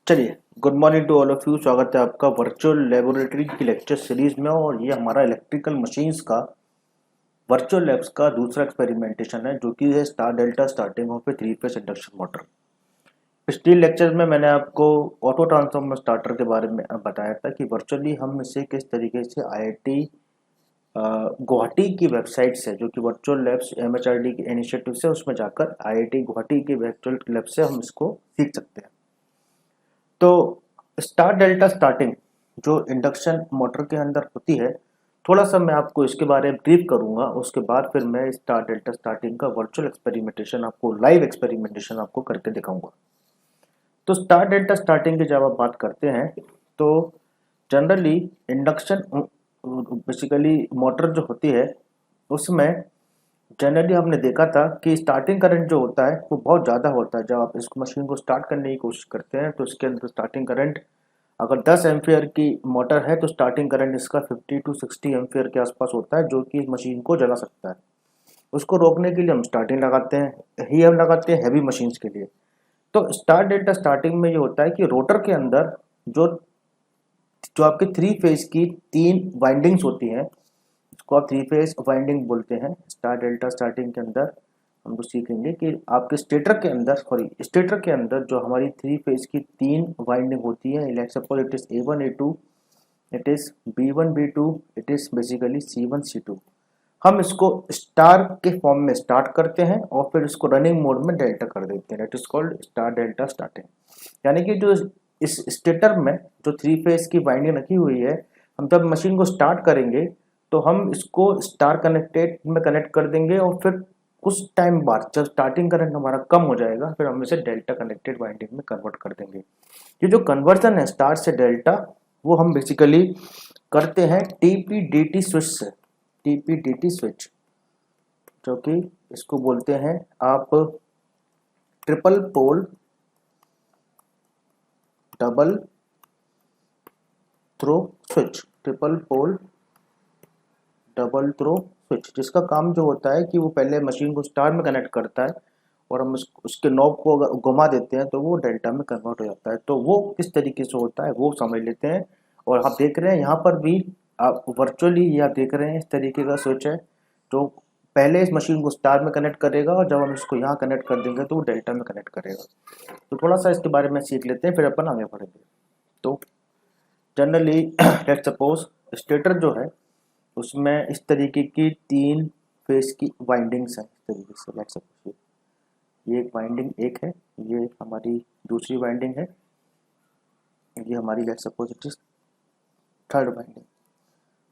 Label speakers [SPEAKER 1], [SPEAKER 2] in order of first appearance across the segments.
[SPEAKER 1] चलिए, good morning to all of you. स्वागत है आपका वर्चुअल लेबोरेटरी की लेक्चर सीरीज में। और ये हमारा इलेक्ट्रिकल मशीन्स का वर्चुअल लैब्स का दूसरा एक्सपेरिमेंटेशन है, जो कि है star delta starting of a 3 phase induction motor. पिछले लेक्चर में मैंने आपको ऑटो ट्रांसफार्मर स्टार्टर के बारे में बताया था कि वर्चुअली हम इसे किस तरीके से आईआईटी गुवाहाटी की वेबसाइट से, जो कि वर्चुअल लैब्स एमएचआरडी के इनिशिएटिव से, उसमें जाकर आईआईटी गुवाहाटी के वर्चुअल लैब से हम इसको सीख सकते हैं। तो स्टार डेल्टा स्टार्टिंग जो इंडक्शन मोटर के अंदर होती है, थोड़ा सा मैं आपको इसके बारे में ब्रीफ करूंगा। उसके बाद फिर मैं स्टार डेल्टा स्टार्टिंग का वर्चुअल एक्सपेरिमेंटेशन आपको, लाइव एक्सपेरिमेंटेशन आपको करके दिखाऊंगा। तो स्टार डेल्टा स्टार्टिंग की जब आप बात करते हैं तो जनरली इंडक्शन बेसिकली मोटर जो होती है उसमें जनरली हमने देखा था कि स्टार्टिंग करंट जो होता है वो बहुत ज़्यादा होता है। जब आप इस मशीन को स्टार्ट करने की कोशिश करते हैं तो इसके अंदर स्टार्टिंग करंट, अगर 10 एम्पियर की मोटर है तो स्टार्टिंग करंट इसका 50 टू 60 एम्पियर के आसपास होता है, जो कि इस मशीन को जला सकता है। उसको रोकने के लिए हम स्टार्टिंग लगाते हैं, ही हम लगाते हैं हैवी मशीन्स के लिए। तो स्टार डेल्टा स्टार्टिंग में ये होता है कि रोटर के अंदर जो जो आपके 3 फेज की 3 वाइंडिंग्स होती हैं, इसको आप 3 फेज वाइंडिंग बोलते हैं। स्टार डेल्टा स्टार्टिंग के अंदर हम लोग सीखेंगे कि आपके स्टेटर के अंदर जो हमारी 3 फेज की 3 वाइंडिंग होती है, let's suppose it is A1 A2, it is B1 B2, it is basically C1 C2। हम इसको स्टार के फॉर्म में स्टार्ट करते हैं और फिर इसको रनिंग मोड में डेल्टा कर देते हैं। It is called star delta starting. यानी कि जो इस स्टेटर में जो 3 फेज की वाइंडिंग रखी हुई है, हम जब मशीन को स्टार्ट करेंगे तो हम इसको स्टार कनेक्टेड में कनेक्ट कर देंगे, और फिर कुछ टाइम बाद जब स्टार्टिंग करंट हमारा कम हो जाएगा फिर हम इसे डेल्टा कनेक्टेड वाइंडिंग में कन्वर्ट कर देंगे। ये जो कन्वर्जन है स्टार से डेल्टा, वो हम बेसिकली करते हैं टीपीडीटी स्विच से। टीपीडीटी स्विच, जो कि इसको बोलते हैं आप triple pole double throw switch. Triple pole double throw switch, जिसका काम जो होता है कि वो पहले मशीन को स्टार में कनेक्ट करता है और हम उसके नॉब को अगर घुमा देते हैं तो वो डेल्टा में कन्वर्ट हो जाता है। तो वो किस तरीके से होता है वो समझ लेते हैं। और आप देख रहे हैं यहाँ पर भी, आप वर्चुअली ये आप देख रहे हैं, इस तरीके का स्विच है जो पहले इस मशीन को स्टार में कनेक्ट करेगा, और जब हम इसको यहाँ कनेक्ट कर देंगे तो वो डेल्टा में कनेक्ट करेगा। तो थोड़ा सा इसके बारे में सीख लेते हैं, फिर अपन आगे बढ़ेंगे। तो जनरली लेट्स सपोज स्टेटर जो है उसमें इस तरीके की 3 फेज की वाइंडिंग्स हैं। इस तरीके से लेट्स सपोज ये एक वाइंडिंग एक है, ये हमारी दूसरी वाइंडिंग है, ये हमारी let's suppose it is third winding.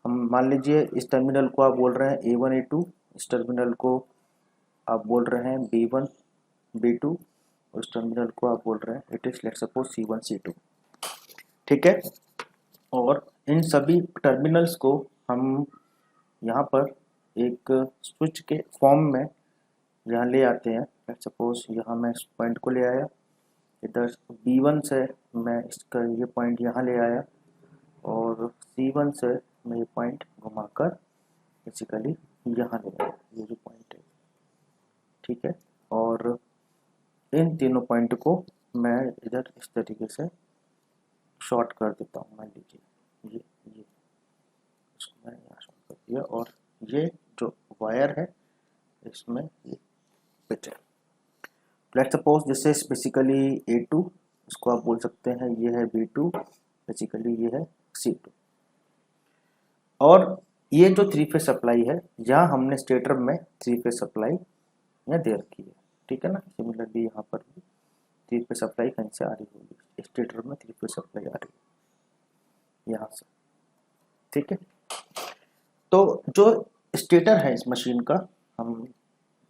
[SPEAKER 1] हम मान लीजिए इस टर्मिनल को आप बोल रहे हैं A1 A2, इस टर्मिनल को आप बोल रहे हैं B1 B2, और इस टर्मिनल को आप बोल रहे हैं it is let's suppose C1 C2। ठीक है। और इन सभी टर्मिनल्स को हम यहाँ पर एक स्विच के फॉर्म में यहाँ ले आते हैं। लेट्स सपोज यहाँ मैं इस पॉइंट को ले आया, इधर B1 से मैं इसका ये पॉइंट यहाँ ले आया, और C1 से मैं ये पॉइंट घुमाकर बेसिकली यहाँ ले आया, ये जो पॉइंट है। ठीक है। और इन तीनों पॉइंट को मैं इधर इस तरीके से शॉर्ट कर देता हूँ। मान लीजिए ये इसको मैंने यहाँ शॉर्ट कर दिया, और ये जो वायर है इसमें ये पिच है। Let's suppose this is basically A2, इसको आप बोल सकते हैं ये है B2, बेसिकली ये है C2। और ये जो 3 फेज सप्लाई है, यहाँ हमने स्टेटर में 3 फेज सप्लाई यहाँ दे रखी है। ठीक है ना। सिमिलरली यहाँ पर भी 3 फेज सप्लाई कहीं से आ रही होगी, स्टेटर में 3 फेज सप्लाई आ रही है यहाँ से। ठीक है। तो जो स्टेटर है इस मशीन का, हम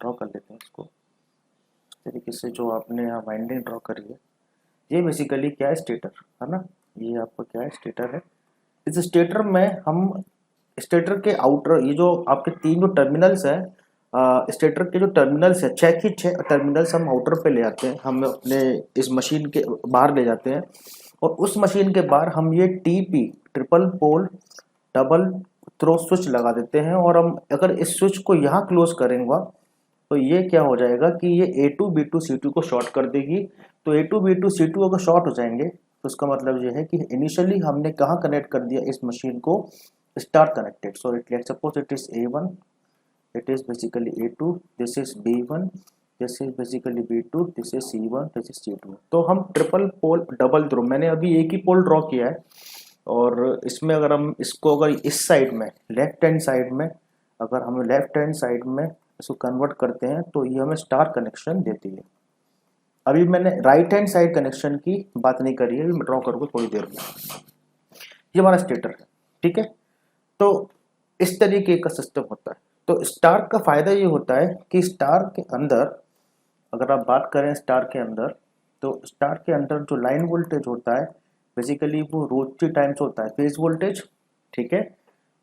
[SPEAKER 1] ड्रॉ कर लेते हैं इसको इस तरीके से। जो आपने यहाँ वाइंडिंग ड्रॉ करी है, ये बेसिकली क्या है, स्टेटर है ना। ये आपका क्या है, स्टेटर है। इस स्टेटर में हम स्टेटर के आउटर, ये जो आपके 3 जो टर्मिनल्स है, स्टेटर के जो टर्मिनल्स है 6 की 6 टर्मिनल्स हम आउटर पे ले आते हैं, हम अपने इस मशीन के बाहर ले जाते हैं। और उस मशीन के बाहर हम ये TP triple pole double throw switch लगा देते हैं। और हम अगर इस स्विच को यहाँ क्लोज करेंगे तो ये क्या हो जाएगा कि ये A2 B2 C2 को शॉर्ट कर देगी। तो A2 B2 C2 अगर शॉर्ट हो जाएंगे तो उसका मतलब ये है कि इनिशियली हमने कहाँ कनेक्ट कर दिया इस मशीन को, star connected. So it let's suppose it is A1, it is basically A2, this is B1, this is basically B2, this is C1, this is C2। तो हम ट्रिपल पोल डबल थ्रो, मैंने अभी एक ही पोल draw किया है, और इसमें अगर हम इसको अगर इस साइड में लेफ्ट हैंड साइड में अगर हम लेफ्ट हैंड साइड में इसको कन्वर्ट करते हैं तो ये हमें स्टार कनेक्शन देती है। अभी मैंने राइट हैंड साइड कनेक्शन की बात नहीं करी है, अभी मैं ड्रॉ करूँगा थोड़ी देर में। ये हमारा स्टेटर है, ठीक है। तो इस तरीके का सिस्टम होता है। तो स्टार का फायदा ये होता है कि स्टार के अंदर अगर आप बात करें स्टार के अंदर, तो स्टार के अंदर जो लाइन वोल्टेज होता है बेसिकली वो रोटरी टाइम्स होता है फेज वोल्टेज, ठीक है।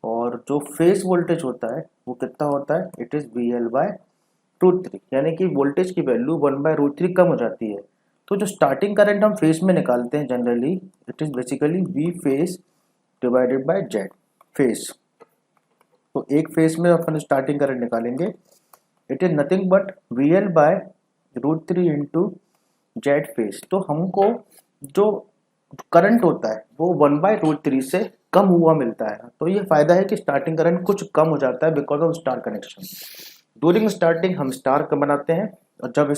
[SPEAKER 1] और जो फेज वोल्टेज होता है वो कितना होता है, इट इज VL/√3, यानी कि वोल्टेज की वैल्यू 1/√3 कम हो जाती है। तो जो स्टार्टिंग करंट हम फेज में निकालते हैं generally, it is basically V phase divided by Z phase. तो एक फेज में अपन स्टार्टिंग करंट निकालेंगे, it is nothing but VL/√3 into Z phase. तो हमको जो करंट होता है वो 1/√3 से कम हुआ मिलता है। तो ये फायदा है कि स्टार्टिंग करंट कुछ कम हो जाता है because of star connection. During starting हम स्टार का बनाते हैं, और जब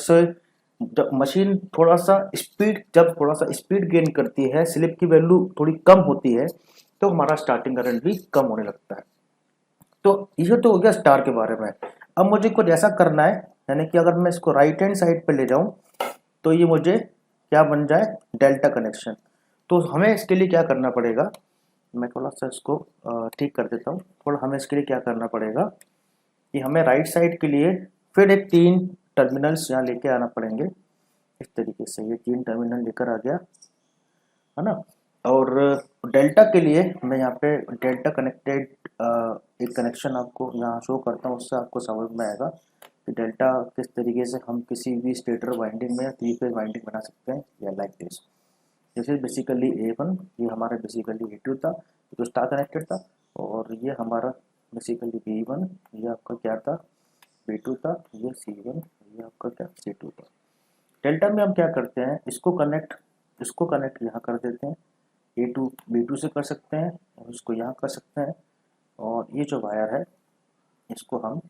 [SPEAKER 1] मशीन थोड़ा सा स्पीड गेन करती है, स्लिप की वैल्यू थोड़ी कम होती है, तो हमारा स्टार्टिंग करंट भी कम होने लगता है। तो ये तो हो गया स्टार के बारे में। अब मुझे कुछ ऐसा करना है, यानी कि अगर मैं इसको राइट हैंड साइड पे ले जाऊं तो ये मुझे क्या बन जाए, डेल्टा कनेक्शन। तो हमें इसके लिए क्या करना पड़ेगा, मैं थोड़ा सा इसको ठीक कर देता हूँ। थोड़ा हमें इसके लिए क्या करना पड़ेगा कि हमें राइट साइड के लिए फिर एक 3 टर्मिनल्स यहाँ लेके आना पड़ेंगे। इस तरीके से ये 3 टर्मिनल लेकर आ गया, है ना। और डेल्टा के लिए मैं यहाँ पे डेल्टा कनेक्टेड एक कनेक्शन आपको यहाँ शो करता हूँ, उससे आपको समझ में आएगा कि डेल्टा किस तरीके से हम किसी भी स्टेटर वाइंडिंग में या 3 फेज वाइंडिंग बना सकते हैं, या like this. This is basically A1, ये हमारा बेसिकली A2 था जो स्टार कनेक्टेड था, और ये हमारा बेसिकली B1, ये आपका क्या था, B2 था, ये C1, ये आपका क्या C2 था। डेल्टा में हम क्या करते हैं, इसको कनेक्ट यहाँ कर देते हैं, A2 B2 से कर सकते हैं, और इसको यहाँ कर सकते हैं, और ये जो वायर है इसको हम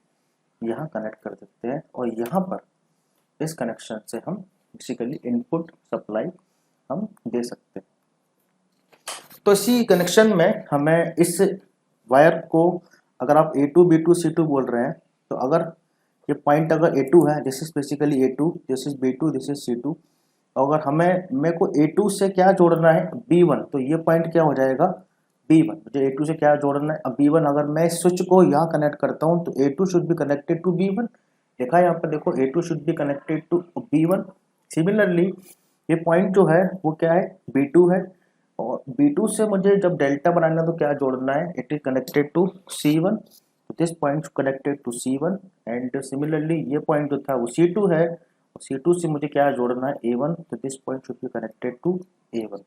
[SPEAKER 1] यहाँ कनेक्ट कर देते हैं, और यहाँ पर इस कनेक्शन से हम बेसिकली इनपुट सप्लाई हम दे सकते हैं। तो इसी कनेक्शन में हमें इस वायर को, अगर आप A2 B2 C2 बोल रहे हैं, तो अगर ये पॉइंट अगर A2 है, this is basically A2, this is B2, this is C2, अगर मेरे को A2 से क्या जोड़ना है, B1, तो ये पॉइंट क्या हो जाएगा, B1। मुझे A2 से क्या जोड़ना है, अब B1 अगर मैं इस स्विच को यहाँ कनेक्ट करता हूँ तो A2 should be connected to B1। देखा है यहाँ पर, देखो A2 should be connected to B1। Similarly ये पॉइंट जो है वो क्या है, B2 है, और B2 से मुझे जब डेल्टा बनाना है तो क्या जोड़ना है, it is connected to C1, this point connected to C1, and similarly ये पॉइंट जो था वो C2 है, C2 से मुझे क्या जोड़ना है, A1, तो this point should be connected to A1।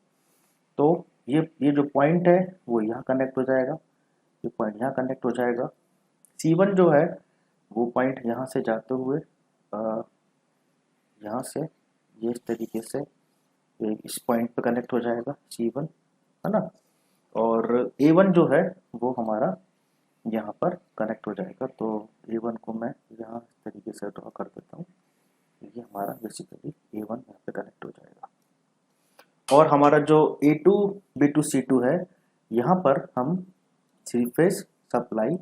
[SPEAKER 1] तो ये जो पॉइंट है वो यहाँ कनेक्ट हो जाएगा, ये पॉइंट यहाँ कनेक्ट हो जाएगा। C1 जो है वो पॉइंट यहाँ से जाते हुए यहाँ से ये इस तरीके से इस पॉइंट पे कनेक्ट हो जाएगा C1, है ना। और A1 जो है वो हमारा यहाँ पर कनेक्ट हो जाएगा। तो A1 को मैं यहाँ इस तरीके से ड्रॉ कर देता हूँ, ये हमारा बेसिकली A1 यहाँ पे कनेक्ट हो जाएगा। और हमारा जो A2 B2 C2 है, यहाँ पर हम 3 फेज सप्लाई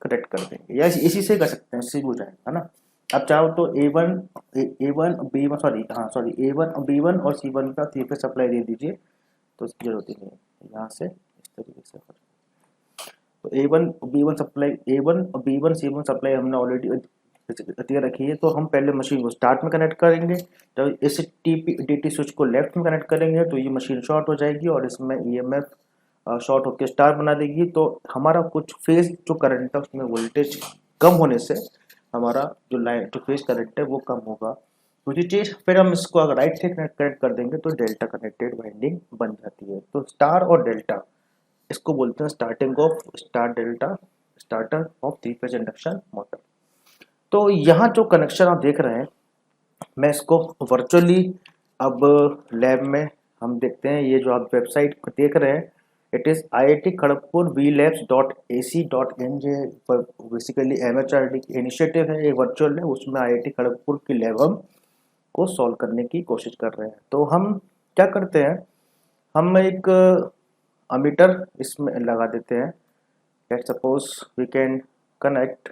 [SPEAKER 1] कनेक्ट कर देंगे, या इसी से कर सकते हैं, इससे भी हो जाएगा, है ना। अब चाहो तो A1 B1 A1 B1 और C1 का 3 फेज सप्लाई दे दीजिए, तो उसकी जरूरत ही नहीं है। यहाँ से इस तरीके से तो A1 B1 C1 सप्लाई हमने ऑलरेडी दे रखी है। तो हम पहले मशीन को स्टार्ट में कनेक्ट करेंगे, तो इस DT स्विच को लेफ्ट में कनेक्ट करेंगे तो ये मशीन शॉर्ट हो जाएगी, और इसमें EMF शॉर्ट होकर स्टार बना देगी। तो हमारा कुछ फेज जो करंट है उसमें वोल्टेज कम होने से हमारा जो फेज करंट है वो कम होगा। दूसरी चीज, फिर हम इसको अगर राइट से कनेक्ट कर देंगे तो डेल्टा कनेक्टेड वाइंडिंग बन जाती है। तो स्टार और डेल्टा, इसको बोलते हैं starter of 3 phase induction motor. तो यहाँ जो कनेक्शन आप देख रहे हैं, मैं इसको वर्चुअली अब लैब में हम देखते हैं ये जो आप वेबसाइट को देख रहे हैं, it is IIT Kharagpur vlabs.ac.in। ये बेसिकली MHRD की इनिशिएटिव है, एक वर्चुअल है, उसमें IIT खड़गपुर की लैब हम को सॉल्व करने की कोशिश कर रहे हैं। तो हम क्या करते हैं, हम एक अमीटर इसमें लगा देते हैं। Let suppose we can connect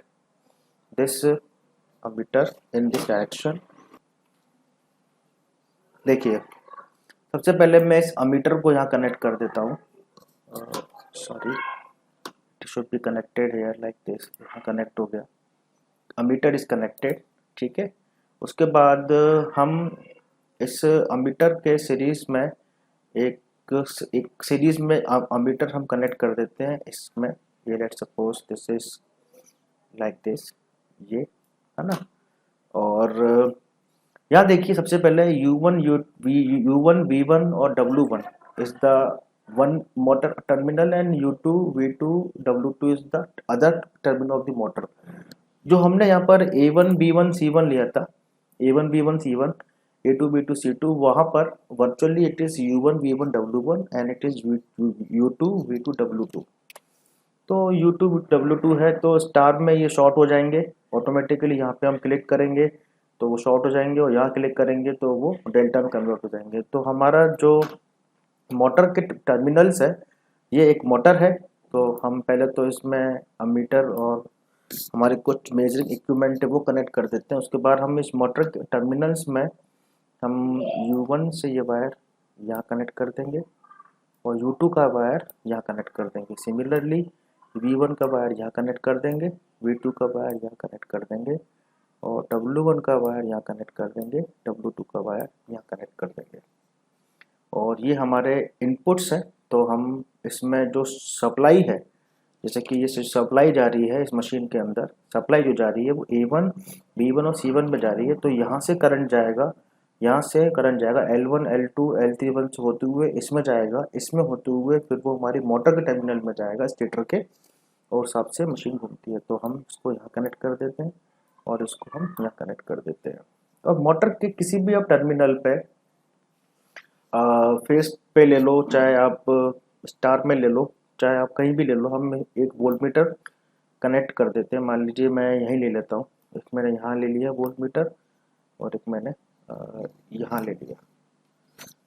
[SPEAKER 1] this ammeter in this direction. देखिए सबसे पहले मैं इस अमीटर को यहाँ कनेक्ट कर देता हूँ। Sorry, it should be connected here like this. यहाँ कनेक्ट हो गया, अमीटर इज कनेक्टेड, ठीक है। उसके बाद हम इस अमीटर के सीरीज में एक एक सीरीज में अमीटर हम कनेक्ट कर देते हैं इसमें। ये let suppose this is like this, ये है ना। और यहाँ देखिए सबसे पहले U1 U1 V1 और W1 is the one motor terminal and U2 V2 W2 is the other terminal of the motor. जो हमने यहाँ पर A1 B1 C1 लिया था, A1 B1 C1 A2 B2 C2, वहाँ पर virtually it is U1 V1 W1 and it is U2 V2 W2। तो U2 W2 है तो स्टार में ये शॉर्ट हो जाएंगे ऑटोमेटिकली। यहाँ पे हम क्लिक करेंगे तो वो शॉर्ट हो जाएंगे, और यहाँ क्लिक करेंगे तो वो डेल्टा में कन्वर्ट हो जाएंगे। तो हमारा जो मोटर के टर्मिनल्स है, ये एक मोटर है। तो हम पहले तो इसमें अमीटर और हमारे कुछ मेजरिंग इक्विपमेंट है वो कनेक्ट कर देते हैं। उसके बाद हम इस मोटर के टर्मिनल्स में हम U1 से ये वायर यहाँ कनेक्ट कर देंगे और U2 का वायर यहाँ कनेक्ट कर देंगे। सिमिलरली V1 का वायर यहाँ कनेक्ट कर देंगे, V2 का वायर यहाँ कनेक्ट कर देंगे, और W1 का वायर यहाँ कनेक्ट कर देंगे, W2 का वायर यहाँ कनेक्ट कर देंगे। और ये हमारे इनपुट्स हैं। तो हम इसमें जो सप्लाई है, जैसे कि ये सप्लाई जा रही है इस मशीन के अंदर, सप्लाई जो जा रही है वो A1 B1 और C1 में जा रही है। तो यहाँ से करंट जाएगा, यहाँ से करंट जाएगा L1 L2 L3 से होते हुए इसमें जाएगा, इसमें होते हुए फिर वो हमारी मोटर के टर्मिनल में जाएगा स्टेटर के, और उस हिसाब से मशीन घूमती है। तो हम इसको यहाँ कनेक्ट कर देते हैं और इसको हम यहाँ कनेक्ट कर देते हैं। और मोटर के किसी भी आप टर्मिनल पे फेस पे ले लो, चाहे आप स्टार में ले लो, चाहे आप कहीं भी ले लो, हम एक वोल्ट मीटर कनेक्ट कर देते हैं। मान लीजिए मैं यहीं ले लेता हूँ, एक मैंने यहाँ ले लिया वोल्ट मीटर और एक मैंने यहाँ ले लिया,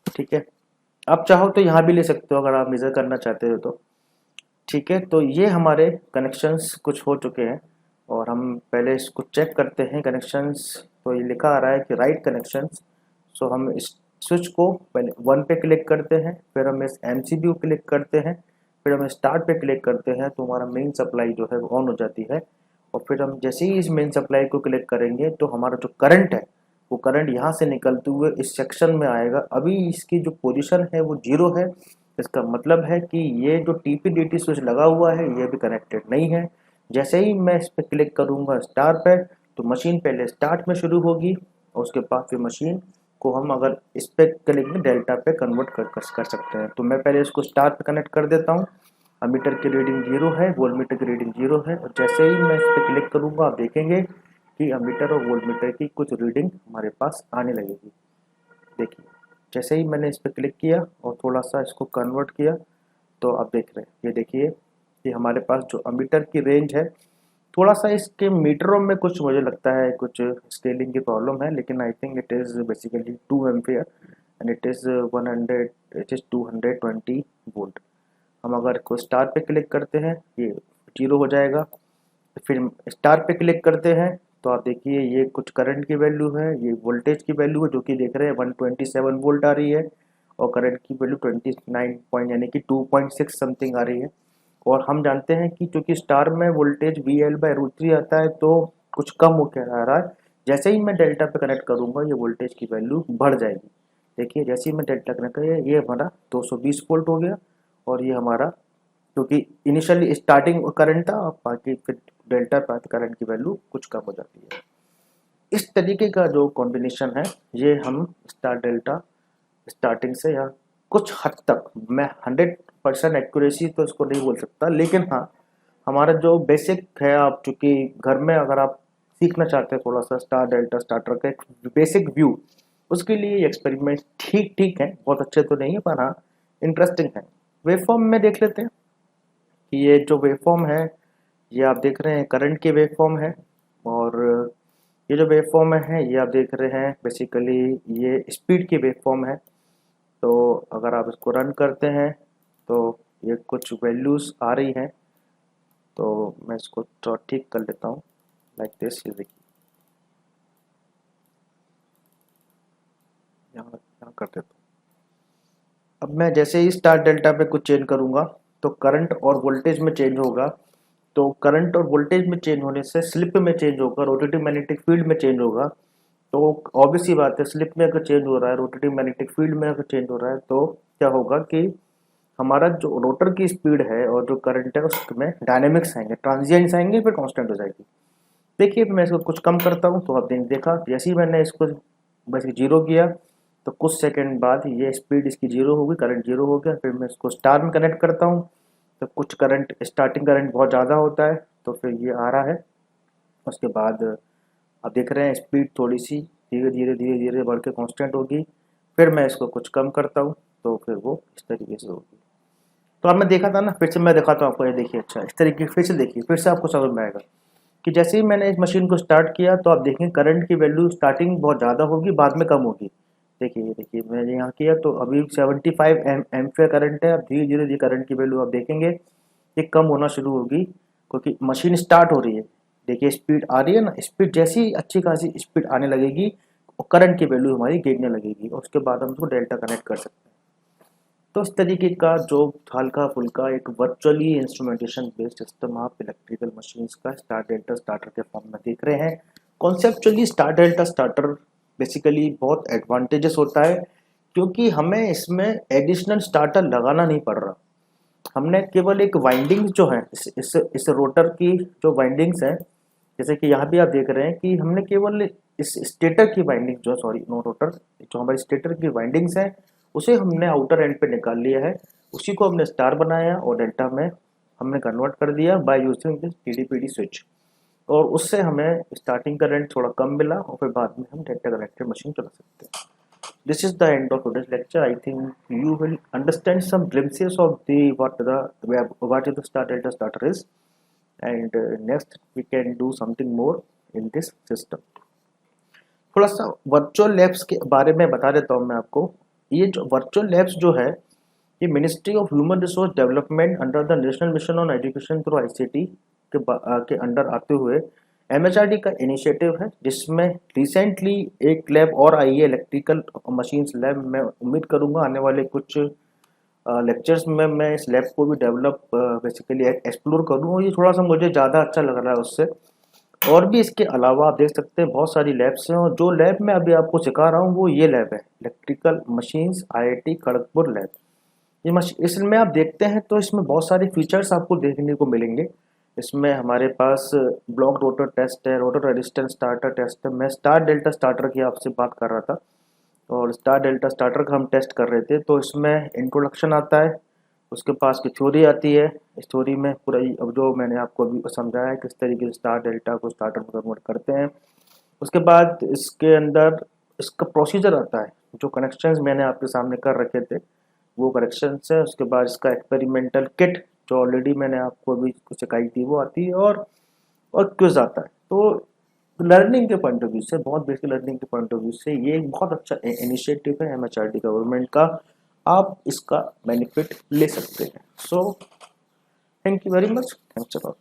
[SPEAKER 1] ठीक है। आप चाहो तो यहाँ भी ले सकते हो अगर आप मेजर करना चाहते हो तो, ठीक है। तो ये हमारे कनेक्शंस कुछ हो चुके हैं और हम पहले इसको चेक करते हैं कनेक्शंस। तो ये लिखा आ रहा है कि राइट कनेक्शंस। सो हम इस स्विच को पहले 1 पे क्लिक करते हैं, फिर हम इस MCB को क्लिक करते हैं, फिर हम स्टार्ट पे क्लिक करते हैं, तो हमारा मेन सप्लाई जो है वो ऑन हो जाती है। और फिर हम जैसे ही इस मेन सप्लाई को क्लिक करेंगे तो हमारा जो करंट है वो करंट यहाँ से निकलते हुए इस सेक्शन में आएगा। अभी इसकी जो पोजीशन है वो 0 है, इसका मतलब है कि ये जो TPDT स्विच लगा हुआ है ये भी कनेक्टेड नहीं है। जैसे ही मैं इस पर क्लिक करूँगा स्टार पे, तो मशीन पहले स्टार्ट में शुरू होगी और उसके बाद फिर मशीन को हम अगर इस पे क्लिक में डेल्टा पे कन्वर्ट कर सकते हैं। तो मैं पहले इसको स्टार पे कनेक्ट कर देता हूँ। अमीटर की रीडिंग 0 है, वोल्ट मीटर की रीडिंग 0 है, और जैसे ही मैं इस पर क्लिक करूँगा आप देखेंगे कि अमीटर और वोल्ट मीटर की कुछ रीडिंग हमारे पास आने लगेगी। देखिए जैसे ही मैंने इस पर क्लिक किया और थोड़ा सा इसको कन्वर्ट किया तो आप देख रहे हैं, ये देखिए कि हमारे पास जो अमीटर की रेंज है, थोड़ा सा इसके मीटरों में कुछ मुझे लगता है कुछ स्केलिंग की प्रॉब्लम है, लेकिन I think it is basically 2 ampere and it is 220 volt. हम अगर को स्टार पे क्लिक करते हैं ये 0 हो जाएगा, फिर स्टार पे क्लिक करते हैं तो आप देखिए ये कुछ करंट की वैल्यू है, ये वोल्टेज की वैल्यू है जो कि देख रहे हैं 127 वोल्ट आ रही है, और करंट की वैल्यू 29 पॉइंट यानी कि 2.6 समथिंग आ रही है। और हम जानते हैं कि चूंकि स्टार में वोल्टेज VL/√3 आता है तो कुछ कम होकर आ रहा है। जैसे ही मैं डेल्टा पे कनेक्ट करूंगा ये वोल्टेज की वैल्यू बढ़ जाएगी। देखिए जैसे ही मैं डेल्टा कनेक्ट किया ये हमारा 220 वोल्ट हो गया, और ये हमारा क्योंकि इनिशियली स्टार्टिंग करंट था, बाकी फिर डेल्टा पे करंट की वैल्यू कुछ कम हो जाती है। इस तरीके का जो कॉम्बिनेशन है ये हम स्टार डेल्टा स्टार्टिंग से या कुछ हद तक, मैं 100% एक्यूरेसी तो इसको नहीं बोल सकता, लेकिन हाँ हमारा जो बेसिक है, आप चूँकि घर में अगर आप सीखना चाहते हैं थोड़ा सा स्टार डेल्टा स्टार्टर का एक बेसिक व्यू, उसके लिए एक्सपेरिमेंट ठीक ठीक है, बहुत अच्छे तो नहीं है पर हाँ इंटरेस्टिंग है। वेवफॉर्म में देख लेते हैं कि ये जो वेवफॉर्म है ये आप देख रहे हैं करंट के वेवफॉर्म है, और ये जो वेवफॉर्म है ये आप देख रहे हैं बेसिकली ये स्पीड की वेवफॉर्म है। तो अगर आप इसको रन करते हैं तो ये कुछ वैल्यूज़ आ रही हैं, तो मैं इसको थोड़ा ठीक कर लेता हूँ लाइक दिस। ये देखिए यहाँ कर देता हूँ। अब मैं जैसे ही स्टार डेल्टा पे कुछ चेंज करूँगा तो करंट और वोल्टेज में चेंज होगा। तो करंट और वोल्टेज में चेंज होने से स्लिप में चेंज होगा, रोटेटिंग मैग्नेटिक फील्ड में चेंज होगा। तो ऑब्वियस सी बात है, स्लिप में अगर चेंज हो रहा है, रोटेटिंग मैग्नेटिक फील्ड में अगर चेंज हो रहा है, तो क्या होगा कि हमारा जो रोटर की स्पीड है और जो करंट है उसमें डायनेमिक्स आएंगे, ट्रांजिएंट्स आएंगे, फिर कांस्टेंट हो जाएगी। देखिए मैं इसको कुछ कम करता हूँ तो आपने देखा जैसे ही मैंने इसको बस जीरो किया तो कुछ सेकंड बाद ये स्पीड इसकी जीरो होगी, करंट जीरो हो गया। फिर मैं इसको स्टार में कनेक्ट करता हूँ तो कुछ करंट, स्टार्टिंग करंट बहुत ज़्यादा होता है तो फिर ये आ रहा है। उसके बाद आप देख रहे हैं स्पीड थोड़ी सी धीरे धीरे धीरे धीरे बढ़ के कॉन्स्टेंट होगी। फिर मैं इसको कुछ कम करता हूँ तो फिर वो इस तरीके से होगी। तो आपने देखा था ना, फिर से मैं दिखाता हूँ आपको, ये देखिए अच्छा इस तरीके फिर से देखिए, फिर से आपको समझ में आएगा कि जैसे ही मैंने इस मशीन को स्टार्ट किया तो आप देखें करंट की वैल्यू स्टार्टिंग बहुत ज़्यादा होगी, बाद में कम होगी। देखिए ये देखिए मैंने यहाँ किया तो अभी 75 एम्पीयर करंट है। अब धीरे धीरे धीरे करंट की वैल्यू आप देखेंगे ये कम होना शुरू होगी क्योंकि मशीन स्टार्ट हो रही है। देखिए स्पीड आ रही है ना, स्पीड जैसी अच्छी खासी स्पीड आने लगेगी और करंट की वैल्यू हमारी गिरने लगेगी, और उसके बाद हम उसको डेल्टा कनेक्ट कर सकते हैं। तो इस तरीके का जो हल्का फुल्का एक वर्चुअली इंस्ट्रूमेंटेशन बेस्ड सिस्टम आप इलेक्ट्रिकल मशीन्स का स्टार डेल्टा स्टार्टर के फॉर्म में देख रहे हैं। Conceptually star delta starter basically बहुत एडवांटेजेस होता है क्योंकि हमें इसमें एडिशनल स्टार्टर लगाना नहीं पड़ रहा। हमने केवल एक वाइंडिंग्स जो है इस रोटर की जो वाइंडिंग्स हैं, जैसे कि यहाँ भी आप देख रहे हैं कि हमने केवल इस स्टेटर की वाइंडिंग जो सॉरी नो रोटर, जो हमारी स्टेटर की वाइंडिंग्स हैं उसे हमने आउटर एंड पे निकाल लिया है, उसी को हमने स्टार बनाया और डेल्टा में हमने कन्वर्ट कर दिया by using this TDPD switch, और उससे हमें स्टार्टिंग करंट थोड़ा कम मिला और फिर बाद में हम डेल्टा कनेक्टेड मशीन चला सकते हैं। This is the end of today's lecture. I think you will understand some glimpses of the what is the star delta starter is, and next we can do something more in this system. थोड़ा सा virtual labs के बारे में बता देता हूँ मैं आपको। ये जो वर्चुअल लैब्स जो है ये ministry of human resource development under the national mission on education through ICT के अंडर आते हुए MHRD का इनिशिएटिव है, जिसमें रिसेंटली एक लैब और आई है इलेक्ट्रिकल मशीन्स लैब। मैं उम्मीद करूंगा आने वाले कुछ लेक्चर्स में मैं इस लैब को भी डेवलप बेसिकली एक्सप्लोर करूँ, और ये थोड़ा सा मुझे ज़्यादा अच्छा लग रहा है उससे। और भी इसके अलावा आप देख सकते हैं बहुत सारी लैब्स हैं, और जो लैब मैं अभी आपको सिखा रहा हूँ वो ये लैब है electrical machines IIT Kharagpur lab. इसमें आप देखते हैं तो इसमें बहुत सारे फीचर्स आपको देखने को मिलेंगे। इसमें हमारे पास ब्लॉक रोटर टेस्ट है, रोटर रेजिस्टेंस स्टार्टर टेस्ट है। मैं स्टार डेल्टा स्टार्टर की आपसे बात कर रहा था और स्टार डेल्टा स्टार्टर का हम टेस्ट कर रहे थे। तो इसमें इंट्रोडक्शन आता है, उसके पास की थ्योरी आती है। इस थ्योरी में पूरा अब जो मैंने आपको अभी समझाया है किस तरीके से स्टार डेल्टा को स्टार्टर में कन्वर्ट करते हैं। उसके बाद इसके अंदर इसका प्रोसीजर आता है, जो कनेक्शंस मैंने आपके सामने कर रखे थे वो करेक्शंस है। उसके बाद इसका एक्सपेरिमेंटल किट जो ऑलरेडी मैंने आपको अभी सिखाई थी वो आती है, और क्विज आता है। तो लर्निंग के पॉइंट ऑफ व्यू से, बहुत बेसिक लर्निंग के पॉइंट ऑफ व्यू से ये एक बहुत अच्छा इनिशिएटिव है MHRD गवर्नमेंट का। आप इसका बेनिफिट ले सकते हैं। So thank you very much, thanks a lot.